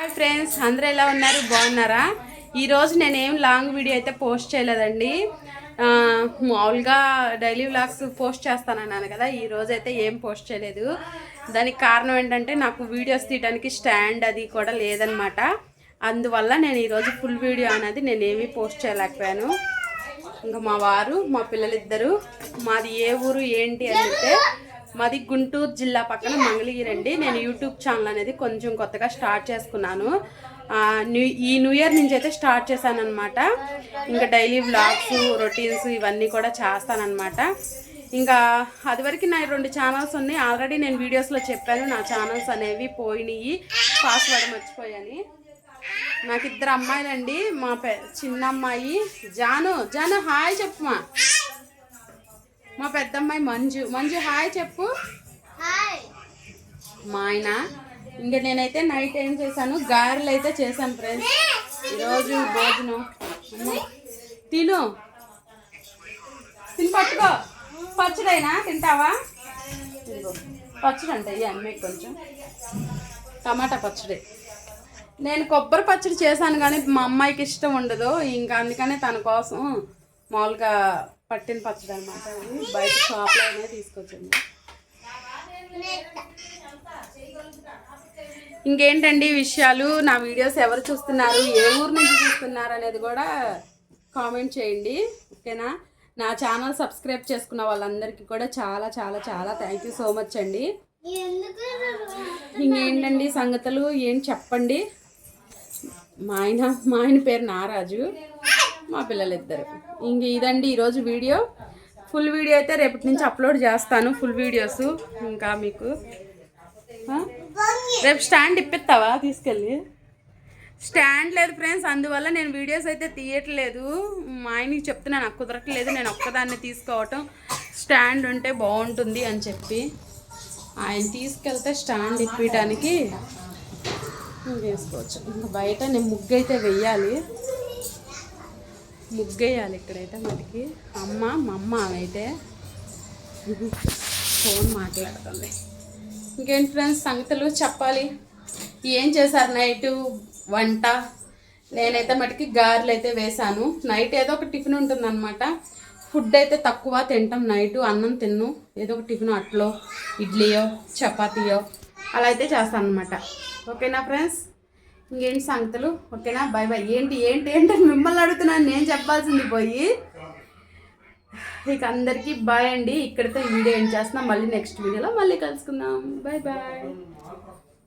Hi friends, అందరూ ఎలా ఉన్నారు? బాగున్నారా? ఈరోజు నేనేం లాంగ్ వీడియో అయితే పోస్ట్ చేయలేదండి. మామూలుగా డైలీ వ్లాగ్స్ పోస్ట్ చేస్తానన్నాను కదా, ఈరోజు అయితే ఏం పోస్ట్ చేయలేదు. దానికి కారణం ఏంటంటే నాకు వీడియోస్ తీయడానికి స్టాండ్ అది కూడా లేదనమాట. అందువల్ల నేను ఈరోజు ఫుల్ వీడియో అనేది నేనేమీ పోస్ట్ చేయలేకపోయాను. ఇంకా మా వారు మా పిల్లలిద్దరూ, మాది ఏ ఊరు ఏంటి అని అంటే మాది గుంటూరు జిల్లా పక్కన మంగళగిరి అండి. నేను యూట్యూబ్ ఛానల్ అనేది కొంచెం కొత్తగా స్టార్ట్ చేసుకున్నాను. ఈ న్యూ ఇయర్ నుంచి అయితే స్టార్ట్ చేశాను అనమాట. ఇంకా డైలీ వ్లాగ్స్, రొటీన్స్ ఇవన్నీ కూడా చేస్తానన్నమాట. ఇంకా అది వరకు నా 2 ఛానల్స్ ఉన్నాయి. ఆల్రెడీ నేను వీడియోస్లో చెప్పాను, నా ఛానల్స్ అనేవి పోయినాయి, పాస్వర్డ్ మర్చిపోయాని. నాకు 2 అమ్మాయిలండి. మా చిన్న అమ్మాయి జాను హాయ్ చెప్పుమా. మా పెద్ద అమ్మాయి మంజు హాయ్ చెప్పు. మా ఆయన. ఇంకా నేనైతే నైట్ ఏం చేశాను, గారెలు అయితే చేశాను ఫ్రెండ్స్. ఈరోజు భోజనం తిను పట్టుకో. పచ్చడైనా తింటావా? పచ్చడి అంటే ఈ అమ్మాయి కొంచెం టమాటా పచ్చడి. నేను కొబ్బరి పచ్చడి చేశాను కానీ మా అమ్మాయికి ఇష్టం ఉండదు. ఇంకా అందుకనే తన కోసం మామూలుగా పట్టిన పచ్చడి అనమాట. బయట షాప్లోనే తీసుకొచ్చింది. ఇంకేంటండి విషయాలు? నా వీడియోస్ ఎవరు చూస్తున్నారు, ఏ ఊరు నుంచి చూస్తున్నారు అనేది కూడా కామెంట్ చేయండి, ఓకేనా? నా ఛానల్ సబ్స్క్రైబ్ చేసుకున్న వాళ్ళందరికీ కూడా చాలా చాలా చాలా థ్యాంక్ యూ సో మచ్ అండి. ఇంకేంటండి సంగతులు ఏం చెప్పండి. మా ఆయన పేరు నారాజు, మా పిల్లలిద్దరు. ఇంక ఇదండి ఈరోజు వీడియో. ఫుల్ వీడియో అయితే రేపటి నుంచి అప్లోడ్ చేస్తాను, ఫుల్ వీడియోస్. ఇంకా మీకు రేపు స్టాండ్ ఇప్పిస్తావా తీసుకెళ్ళి? స్టాండ్ లేదు ఫ్రెండ్స్, అందువల్ల నేను వీడియోస్ అయితే తీయట్లేదు. మా ఆయనకి చెప్తున్నా నాకు కుదరట్లేదు, నేను ఒక్కదాన్ని తీసుకోవటం. స్టాండ్ ఉంటే బాగుంటుంది అని చెప్పి ఆయన తీసుకెళ్తే స్టాండ్ ఇప్పడానికి వేసుకోవచ్చు. ఇంకా బయట నేను ముగ్గు అయితే వెయ్యాలి, ముగ్గేయాలి ఇక్కడైతే. మటుకి మా అమ్మ అయితే ఫోన్ మాట్లాడుతుంది. ఇంకేంటి ఫ్రెండ్స్ సంగతులు చెప్పాలి. ఏం చేశారు నైటు వంట? నేనైతే మటుకి గారెలు అయితే వేశాను. నైట్ ఏదో ఒక టిఫిన్ ఉంటుందన్నమాట. ఫుడ్ అయితే తక్కువ తింటాం నైటు, అన్నం తిన్ను. ఏదో ఒక టిఫిన్, అట్లో ఇడ్లీయో చపాతీయో అలా అయితే చేస్తాను అనమాట. ఓకేనా ఫ్రెండ్స్? ఇంకేంటి సంగతులు? ఓకేనా? Bye bye. ఏంటి మిమ్మల్ని అడుగుతున్నాను, నేను చెప్పాల్సింది పోయి. ఇక అందరికీ బాయ్ అండి. ఇక్కడితో ఈ వీడియో ఏం చేస్తున్నా, మళ్ళీ నెక్స్ట్ వీడియోలో మళ్ళీ కలుసుకుందాం. Bye bye.